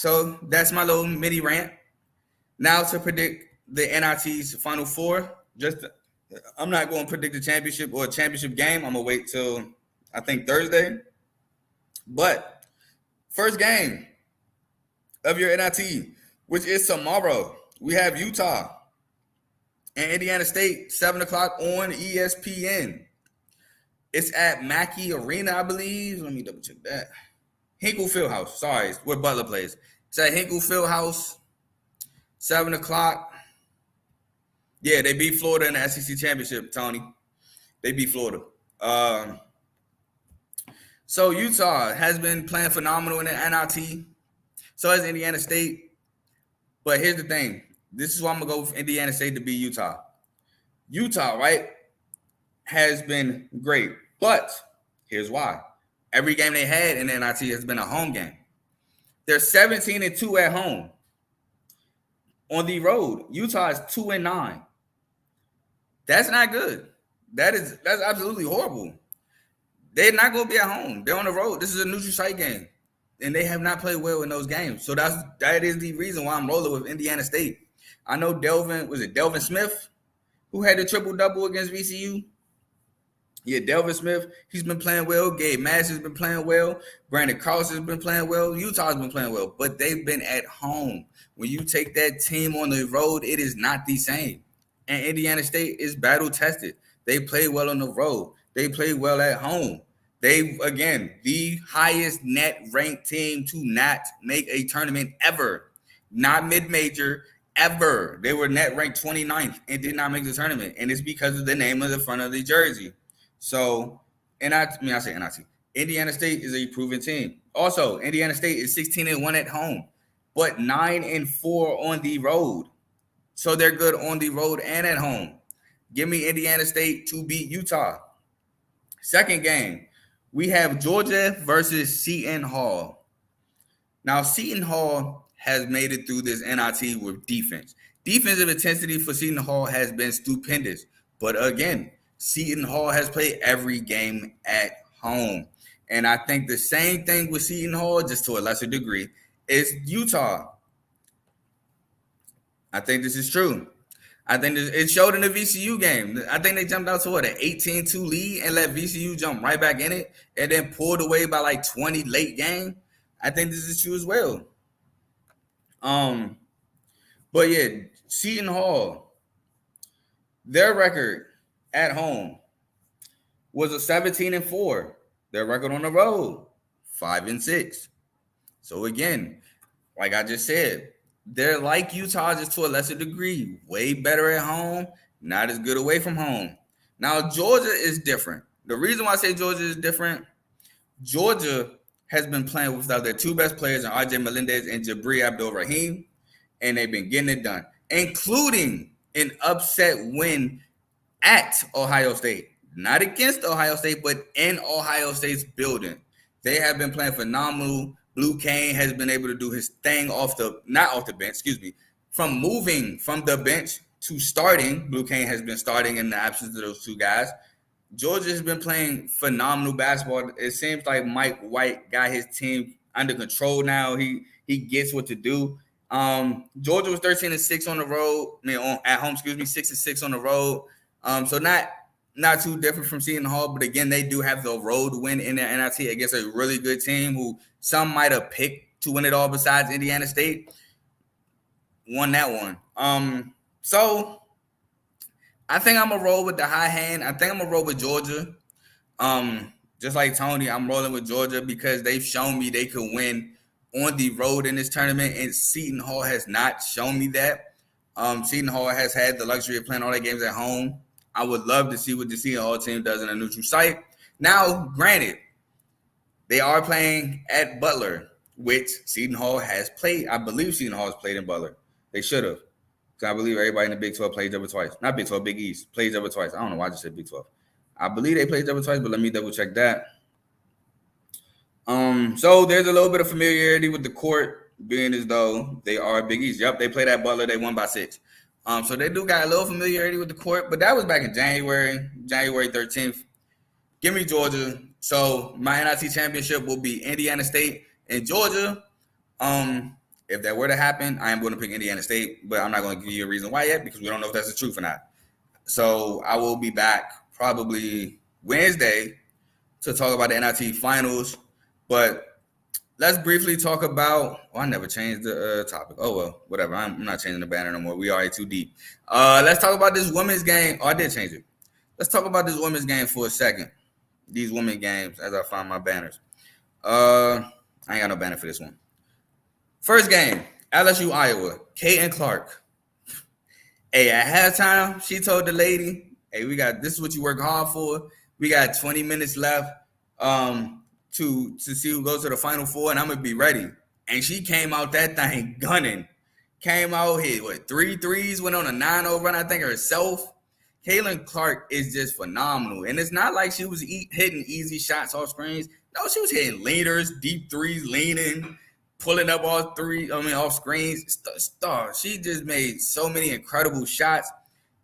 So that's my little mini rant. Now to predict the NIT's Final Four. I'm not going to predict the championship or a championship game. I'm gonna wait till I think Thursday. But first game of your NIT, which is tomorrow, we have Utah and Indiana State, 7 o'clock on ESPN. It's at Mackey Arena, I believe. Let me double check that. Hinkle Fieldhouse. Sorry, it's where Butler plays. It's at Hinkle Fieldhouse, 7 o'clock. Yeah, they beat Florida in the SEC championship, Tony. They beat Florida. So Utah has been playing phenomenal in the NIT. So has Indiana State. But here's the thing. This is why I'm going to go with Indiana State to beat Utah. Utah, right, has been great. But here's why. Every game they had in the NIT has been a home game. They're 17-2 at home. On the road, Utah is 2-9. That's not good. That's absolutely horrible. They're not going to be at home. They're on the road. This is a neutral site game. And they have not played well in those games. So that is the reason why I'm rolling with Indiana State. I know Delvin Smith, who had the triple-double against VCU? Yeah, Delvin Smith, he's been playing well. Gabe Madison's been playing well. Brandon Carlson's been playing well. Utah's been playing well. But they've been at home. When you take that team on the road, it is not the same. And Indiana State is battle-tested. They play well on the road. They play well at home. They, again, the highest net-ranked team to not make a tournament ever. Not mid-major, ever. They were net-ranked 29th and did not make the tournament. And it's because of the name of the front of the jersey. So, I say NIT. Indiana State is a proven team. Also, Indiana State is 16-1 at home, but 9-4 on the road. So they're good on the road and at home. Give me Indiana State to beat Utah. Second game, we have Georgia versus Seton Hall. Now, Seton Hall has made it through this NIT with defense. Defensive intensity for Seton Hall has been stupendous. But again, Seton Hall has played every game at home. And I think the same thing with Seton Hall, just to a lesser degree, is Utah. I think this is true. I think it showed in the VCU game. I think they jumped out to an 18-2 lead and let VCU jump right back in it and then pulled away by like 20 late game. I think this is true as well. But yeah, Seton Hall, their record at home was a 17-4. Their record on the road, 5-6. So again, like I just said, they're like Utah just to a lesser degree. Way better at home, not as good away from home. Now, Georgia is different. The reason why I say Georgia is different, Georgia has been playing without their two best players, RJ Melendez and Jabri Abdul-Rahim, and they've been getting it done, including an upset win at Ohio State. Not against Ohio State, but in Ohio State's building. They have been playing phenomenal. Blue Kane has been able to do his thing from moving from the bench to starting. Blue Kane has been starting in the absence of those two guys. Georgia has been playing phenomenal basketball. It seems like Mike White got his team under control now. He gets what to do. Georgia was 13-6 on the road. At home, 6-6 on the road. So not too different from Seton Hall, but again, they do have the road win in their NIT against a really good team who some might have picked to win it all besides Indiana State. Won that one. So I think I'm going to roll with the high hand. I think I'm going to roll with Georgia. Just like Tony, I'm rolling with Georgia because they've shown me they could win on the road in this tournament, and Seton Hall has not shown me that. Seton Hall has had the luxury of playing all their games at home. I would love to see what the Seton Hall team does in a neutral site. Now, granted, they are playing at Butler, which Seton Hall has played. I believe Seton Hall has played in Butler. They should have. Because I believe everybody in the Big 12 played double twice. Not Big 12, Big East. Played double twice. I don't know why I just said Big 12. I believe they played double twice, but let me double check that. So there's a little bit of familiarity with the court, being as though they are Big East. Yep, they played at Butler. They won by 6. So they do got a little familiarity with the court, but that was back in January 13th. Give me Georgia. So my NIT championship will be Indiana State and Georgia. if that were to happen, I am going to pick Indiana State, but I'm not going to give you a reason why yet because we don't know if that's the truth or not. So I will be back probably Wednesday to talk about the NIT finals. But let's briefly talk about. I never changed the topic. Oh well, whatever. I'm not changing the banner no more. We already too deep. Let's talk about this women's game. Oh, I did change it. Let's talk about this women's game for a second. These women games as I find my banners. I ain't got no banner for this one. First game, LSU Iowa. Caitlin Clark. Hey, at halftime, she told the lady, "Hey, this is what you work hard for. We got 20 minutes left to see who goes to the Final Four, and I'm gonna be ready." And she came out that thing gunning. Came out, hit 3 threes, went on a 9-0 run, I think herself. Caitlin Clark is just phenomenal. And it's not like she was hitting easy shots off screens. No, she was hitting leaners, deep threes, leaning, pulling up off screens. She just made so many incredible shots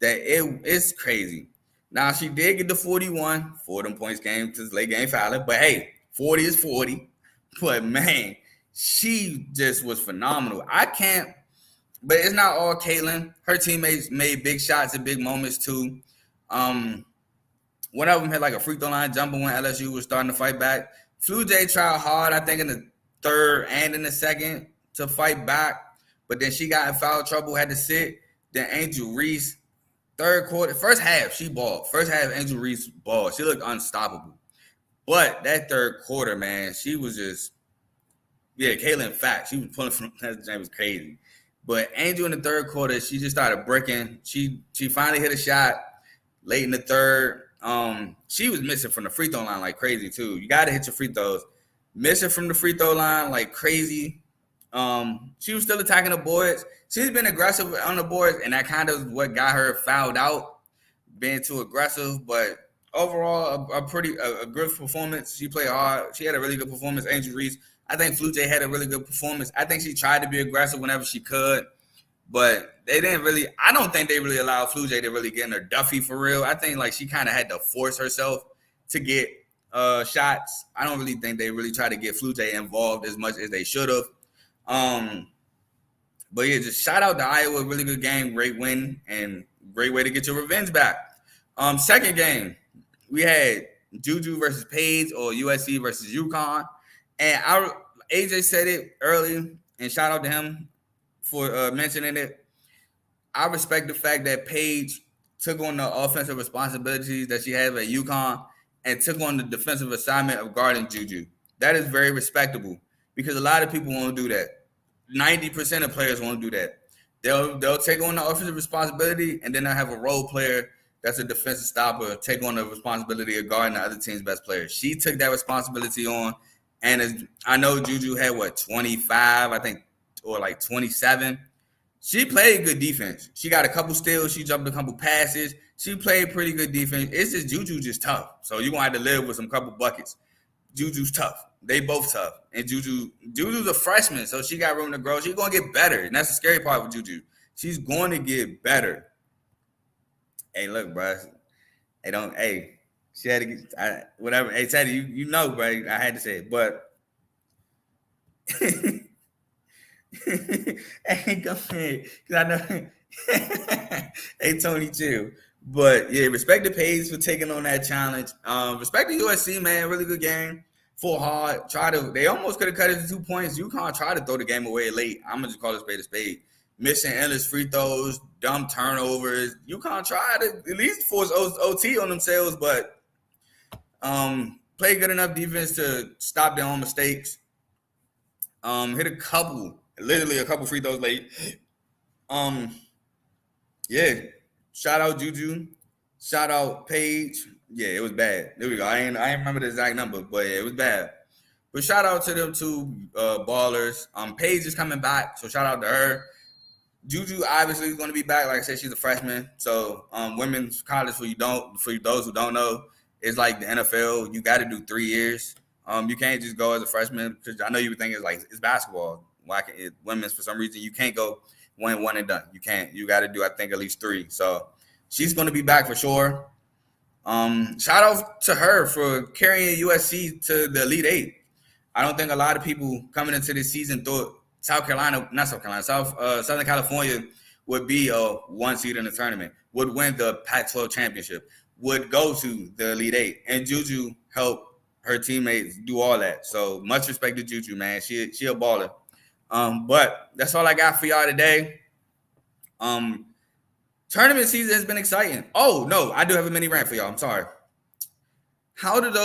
that it's crazy. Now, she did get the 41. 4 of them points came to late game fouling. But, hey, 40 is 40. But, man, she just was phenomenal. But it's not all Caitlin. Her teammates made big shots at big moments, too. One of them had like a free throw line jumper when LSU was starting to fight back. Flujay tried hard, I think, in the third and in the second to fight back. But then she got in foul trouble, had to sit. Then Angel Reese, third quarter, first half, she balled. First half, Angel Reese balled. She looked unstoppable. But that third quarter, man, she was just, Caitlin fact. She was pulling from that was crazy. But Angel in the third quarter, she just started breaking. She finally hit a shot late in the third. She was missing from the free throw line like crazy too. You got to hit your free throws. Missing from the free throw line like crazy. She was still attacking the boards. She's been aggressive on the boards, and that kind of what got her fouled out, being too aggressive. But overall, a good performance. She played hard. She had a really good performance. Angel Reese. I think Flujay had a really good performance. I think she tried to be aggressive whenever she could, but they didn't really. I don't think they really allowed Flujay to really get in her Duffy for real. I think like she kind of had to force herself to get shots. I don't really think they really tried to get Flujay involved as much as they should have. But yeah, just shout out to Iowa. Really good game, great win, and great way to get your revenge back. Second game, we had Juju versus Paige or USC versus UConn. And AJ said it early, and shout out to him for mentioning it. I respect the fact that Paige took on the offensive responsibilities that she had at UConn and took on the defensive assignment of guarding Juju. That is very respectable because a lot of people won't do that. 90% of players won't do that. They'll take on the offensive responsibility, and then they'll have a role player that's a defensive stopper take on the responsibility of guarding the other team's best players. She took that responsibility on. And I know Juju had 25, I think, or like 27. She played good defense. She got a couple steals. She jumped a couple passes. She played pretty good defense. It's just Juju just tough. So you're going to have to live with some couple buckets. Juju's tough. They both tough. And Juju's a freshman, so she got room to grow. She's going to get better. And that's the scary part with Juju. She's going to get better. Hey, look, bro. She had to get whatever. Hey, Teddy, you know, bro. I had to say it, but hey, go ahead, because I know. Hey, Tony, chill. But yeah, respect the Paige for taking on that challenge. Respect the USC, man. Really good game. Full hard. They almost could have cut it to 2 points. UConn tried to throw the game away late. I'm gonna just call it a spade. Missing endless free throws, dumb turnovers. UConn tried to at least force OT on themselves, but play good enough defense to stop their own mistakes. Hit a couple free throws late. Shout out Juju. Shout out Paige. Yeah, it was bad. There we go. I ain't remember the exact number, but yeah, it was bad. But shout out to them two ballers. Paige is coming back, so shout out to her. Juju obviously is going to be back. Like I said, she's a freshman. So women's college for those who don't know, it's like the NFL. You got to do 3 years. You can't just go as a freshman because I know you would think it's basketball. Women's for some reason you can't go one and done. You can't. You got to do I think at least 3. So she's going to be back for sure. Shout out to her for carrying USC to the Elite Eight. I don't think a lot of people coming into this season thought Southern California would be a 1 seed in the tournament, would win the Pac-12 championship, would go to the Elite Eight, and Juju helped her teammates do all that. So much respect to Juju, man. She a baller. But that's all I got for y'all today. Tournament season has been exciting. Oh no, I do have a mini rant for y'all. I'm sorry. How do those